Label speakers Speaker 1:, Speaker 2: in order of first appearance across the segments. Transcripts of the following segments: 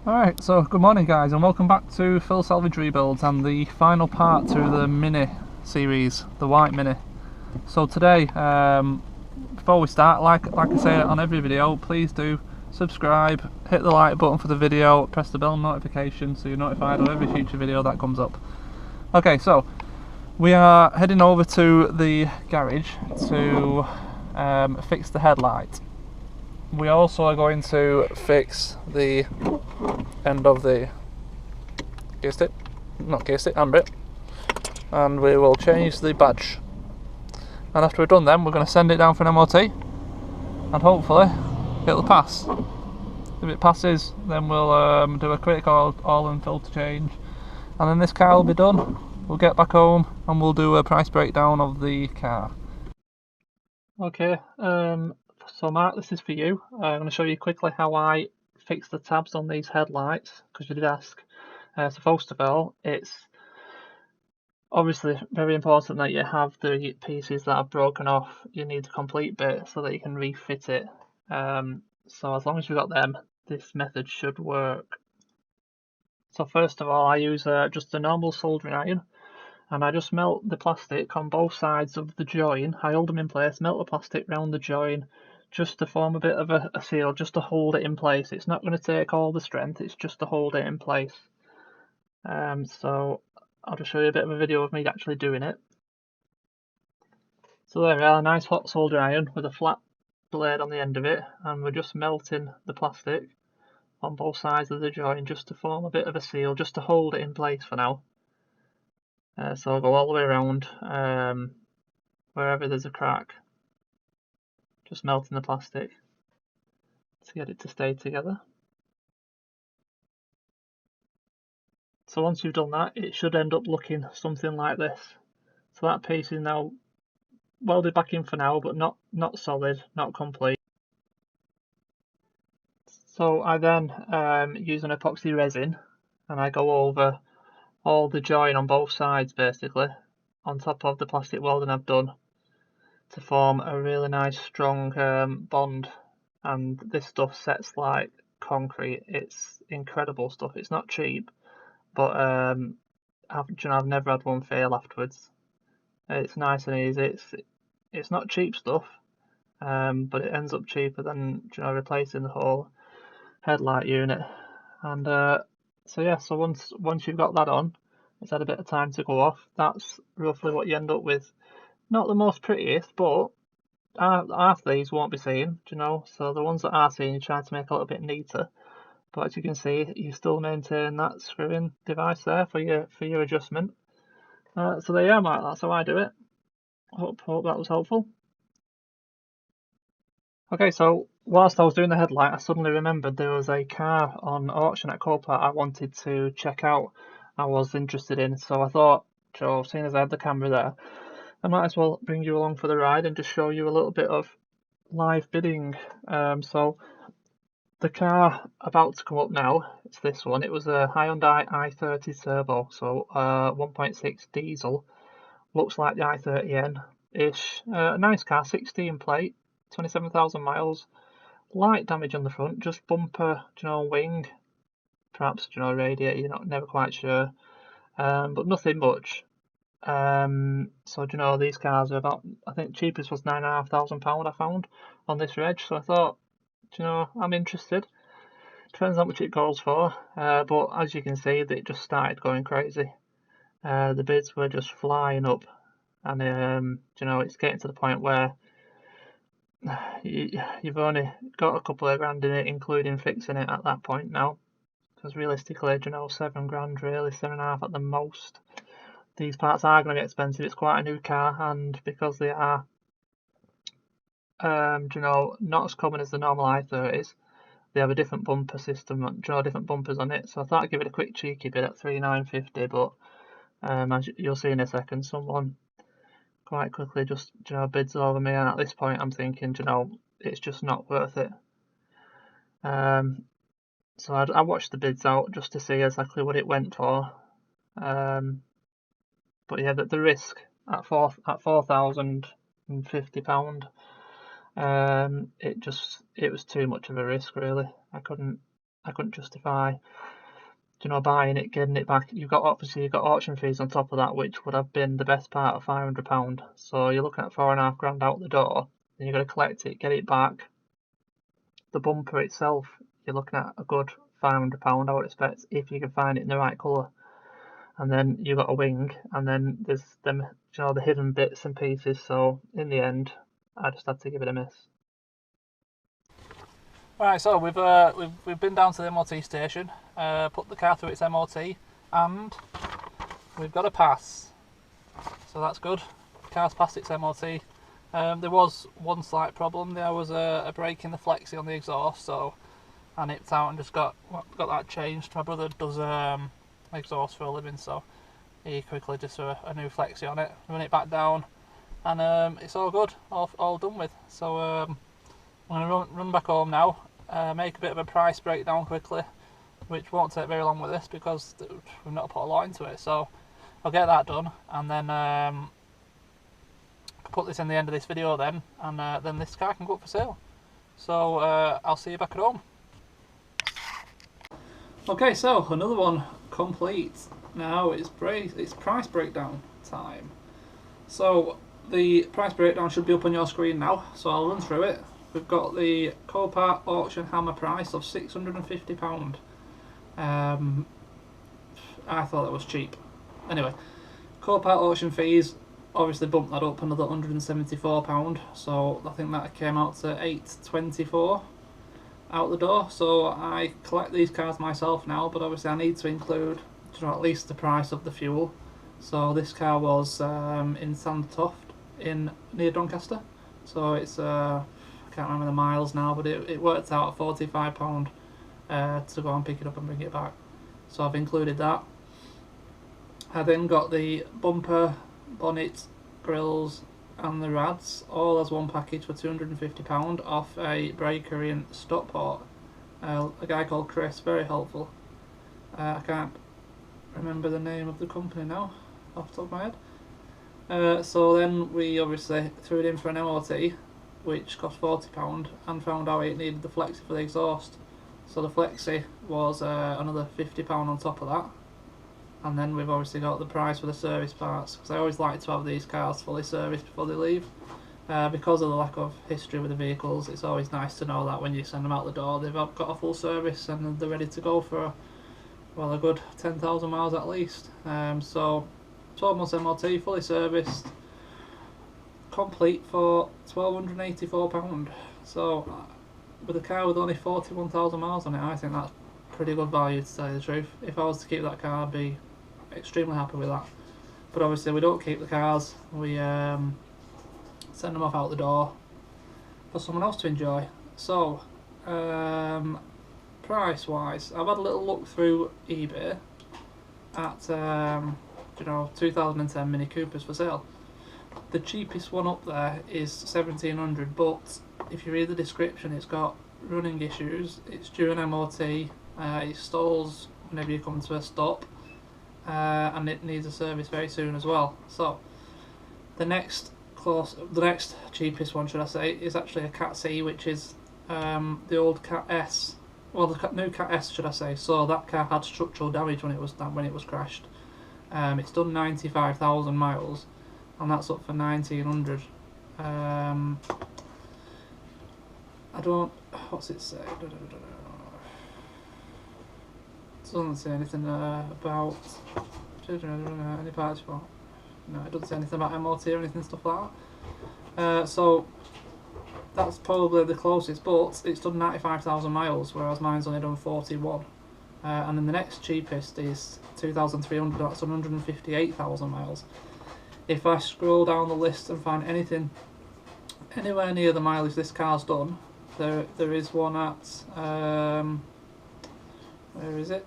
Speaker 1: Alright, so good morning guys and welcome back to Phil Salvage Rebuilds and the final part to the Mini series, the white Mini. So today, before we start, like I say on every video, please do subscribe, hit the like button for the video, press the bell notification so you're notified of every future video that comes up. Okay, so we are heading over to the garage to fix the headlight. We also are going to fix the end of the gear stick, handbrake, and we will change the badge. And after we've done them, we're going to send it down for an MOT, and hopefully it'll pass. If it passes, then we'll do a quick oil and filter change, and then this car will be done. We'll get back home and we'll do a price breakdown of the car. Okay, so Mark, this is for you. I'm going to show you quickly how I fix the tabs on these headlights, because you did ask. So first of all, it's obviously very important that you have the pieces that are broken off. You need the complete bit so that you can refit it. So as long as you've got them, this method should work. So first of all, I use just a normal soldering iron, and I just melt the plastic on both sides of the join. I hold them in place, melt the plastic round the join, just to form a bit of a seal, just to hold it in place. It's not going to take all the strength, it's just to hold it in place. So I'll just show you a bit of a video of me actually doing it. So there we are, a nice hot solder iron with a flat blade on the end of it, and we're just melting the plastic on both sides of the join just to form a bit of a seal, just to hold it in place for now. So I'll go all the way around wherever there's a crack, just melting the plastic to get it to stay together. So once you've done that, it should end up looking something like this. So that piece is now welded back in for now, but not solid, not complete. So I then use an epoxy resin, and I go over all the join on both sides basically, on top of the plastic welding I've done, to form a really nice strong bond. And this stuff sets like concrete. It's incredible stuff. It's not cheap, but I've never had one fail afterwards. It's nice and easy. It's not cheap stuff, but it ends up cheaper than replacing the whole headlight unit. And so yeah, so once you've got that on, it's had a bit of time to go off. That's roughly what you end up with. Not the most prettiest, but half these won't be seen, so the ones that are seen you try to make a little bit neater. But as you can see, you still maintain that screw-in device there for your adjustment. So there you are, Mike, that's how I do it. Hope that was helpful. Okay, so whilst I was doing the headlight, I suddenly remembered there was a car on auction at Copart I wanted to check out. I was interested in, so I thought, seeing as I had the camera there, I might as well bring you along for the ride and just show you a little bit of live bidding. So the car about to come up now, it's this one. It was a Hyundai i30 Turbo, so 1.6 diesel. Looks like the i30N-ish. Nice car, 16 plate, 27,000 miles. Light damage on the front, just bumper, wing, perhaps, radiator, you're never quite sure. But nothing much. So these cars are about, I think cheapest was £9,500 I found on this reg. So I thought, I'm interested. Depends how much it goes for. But as you can see, it just started going crazy. The bids were just flying up, and it's getting to the point where you've only got a couple of grand in it, including fixing it at that point now. Because realistically, £7 really, 7.5 at the most. These parts are going to be expensive. It's quite a new car, and because they are, not as common as the normal i30s, they have a different bumper system, different bumpers on it. So I thought I'd give it a quick cheeky bid at £3,950, but as you'll see in a second, someone quite quickly just bids over me, and at this point I'm thinking, it's just not worth it. So I watched the bids out just to see exactly what it went for. But yeah, the risk at £4,050, it was too much of a risk really. I couldn't I couldn't justify, you know, buying it, getting it back. You've got auction fees on top of that, which would have been the best part of £500. So you're looking at £4.5 out the door. Then you've got to collect it, get it back. The bumper itself, you're looking at a good £500, I would expect, if you can find it in the right colour. And then you've got a wing, and then there's them, you know, the hidden bits and pieces. So in the end, I just had to give it a miss. Right, so we've been down to the MOT station, put the car through its MOT, and we've got a pass. So that's good. The car's passed its MOT. There was one slight problem. There was a break in the flexi on the exhaust, so I nipped out and just got that changed. My brother does exhaust for a living, so he quickly just threw a new flexi on it, run it back down, and it's all good, all done with. So I'm going to run back home now, make a bit of a price breakdown quickly, which won't take very long with this because we've not put a lot into it. So I'll get that done, and then put this in the end of this video then, and then this car can go up for sale. So I'll see you back at home. Okay, so another one complete. Now it's price breakdown time. So the price breakdown should be up on your screen now, so I'll run through it. We've got the Copart Auction hammer price of £650. I thought that was cheap. Anyway, Copart auction fees obviously bumped that up another £174, so I think that came out to £824 out the door. So I collect these cars myself now, but obviously I need to include, you know, at least the price of the fuel. So this car was in Sandtoft near Doncaster, so it's I can't remember the miles now, but it worked out at £45 to go and pick it up and bring it back. So I've included that. I then got the bumper, bonnet, grills and the rads all as one package for £250 off a breaker in Stockport. A guy called Chris, very helpful. I can't remember the name of the company now off the top of my head. So then we obviously threw it in for an MOT, which cost £40, and found out it needed the flexi for the exhaust. So the flexi was another £50 on top of that. And then we've obviously got the price for the service parts, because I always like to have these cars fully serviced before they leave. Because of the lack of history with the vehicles, it's always nice to know that when you send them out the door they've got a full service and they're ready to go for, well, a good 10,000 miles at least. So 12 months MOT, fully serviced, complete for £1,284. So with a car with only 41,000 miles on it, I think that's pretty good value, to tell you the truth. If I was to keep that car, I'd be extremely happy with that. But obviously we don't keep the cars, we send them off out the door for someone else to enjoy. So price wise, I've had a little look through eBay at you know, 2010 Mini Coopers for sale. The cheapest one up there is £1,700, but if you read the description, it's got running issues, it's due an MOT, it stalls whenever you come to a stop, and it needs a service very soon as well. So the next cheapest one, should I say, is actually a Cat C, which is the old Cat S, well, the new Cat S, should I say. So that car had structural damage when it was crashed. It's done 95,000 miles, and that's up for 1,900. I don't, what's it say? It doesn't say anything about any parts for. No, it doesn't say anything about MOT or anything, stuff like that. So that's probably the closest, but it's done 95,000 miles, whereas mine's only done 41. And then the next cheapest is 2,300, that's 158,000 miles. If I scroll down the list and find anything anywhere near the mileage this car's done, there is one at where is it?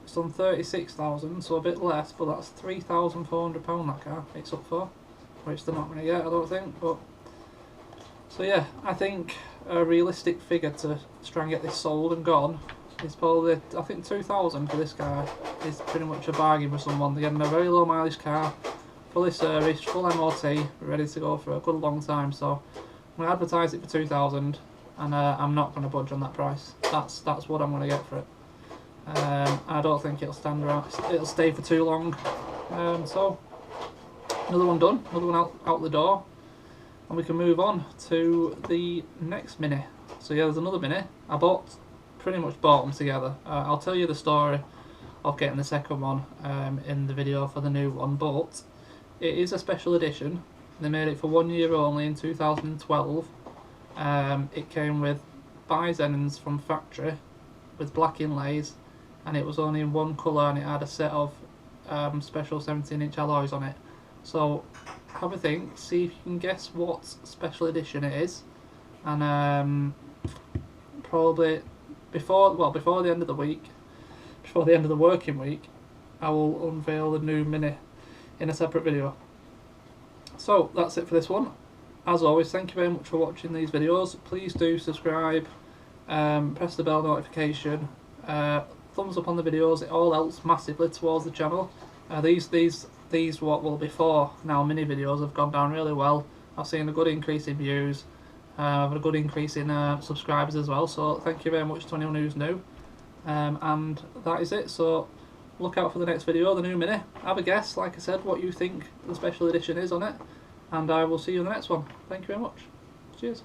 Speaker 1: It's done 36,000, so a bit less, but that's £3,400 that car it's up for, which they're not going to get, I don't think. But so yeah, I think a realistic figure to try and get this sold and gone is probably, I think 2,000 for this car is pretty much a bargain for someone. They're getting a very low mileage car, fully serviced, full MOT, ready to go for a good long time. So I'm going to advertise it for 2,000. and I'm not going to budge on that price. That's what I'm going to get for it. I don't think it'll stand around. It'll stay for too long. So another one done. Another one out the door, and we can move on to the next Mini. So yeah, there's another Mini. I pretty much bought them together. I'll tell you the story of getting the second one in the video for the new one, but it is a special edition. They made it for 1 year only in 2012. It came with Bisons from factory with black inlays, and it was only in one colour, and it had a set of special 17-inch alloys on it. So have a think, see if you can guess what special edition it is, and probably before the end of the week, before the end of the working week, I will unveil the new Mini in a separate video. So that's it for this one. As always, thank you very much for watching these videos. Please do subscribe, press the bell notification, thumbs up on the videos. It all helps massively towards the channel. These what will be 4 now Mini videos have gone down really well. I've seen a good increase in views. I've had a good increase in subscribers as well, so thank you very much to anyone who's new. And that is it, so look out for the next video, the new Mini. Have a guess, like I said, what you think the special edition is on it, and I will see you in the next one. Thank you very much. Cheers.